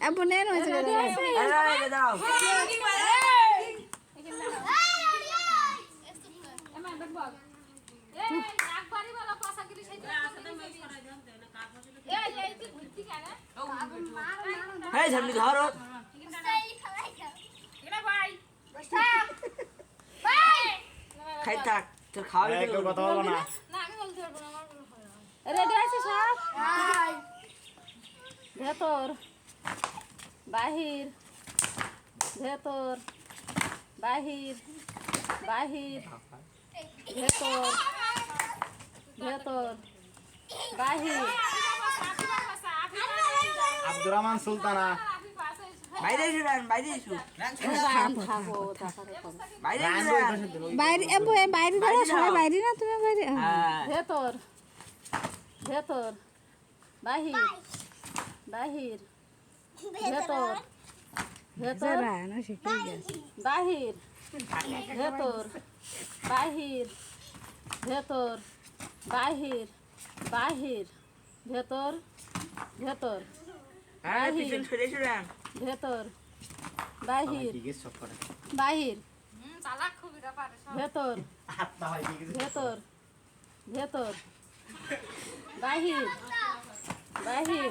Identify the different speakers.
Speaker 1: আব্বু নেন হয়েছে
Speaker 2: দাও এই সামনে ধরো খাই থাক তোর খাওয়া
Speaker 3: কেউ কথা বলো না
Speaker 1: রেডি আছে সব ভেতর বাহির ভেতর বাহির বাহির ভেতর ভেতর বাহির
Speaker 3: আব্দুর রহমান সুলতানা
Speaker 2: বাইরে এসো রান বাইরে এসো
Speaker 1: থাকো
Speaker 2: বাইরে
Speaker 1: বাইরে আব্বু বাইরে দাঁড়া সবাই বাইরে না তুমি বাইরে
Speaker 2: হ্যাঁ
Speaker 1: ভেতর ভেতর বাহির বাহির ভেতর ভেতর বাহির ভেতর বাহির ভেতর বাহির বাহির ভেতর ভেতর
Speaker 2: হ্যাঁ পিছন সরে এসো রান
Speaker 1: ভেতর বাহির
Speaker 3: জিজ্ঞেস সব করে
Speaker 1: বাহির ভেতর
Speaker 3: আত্মা হয় জিজ্ঞেস
Speaker 1: ভেতর ভেতর বাহির বাহির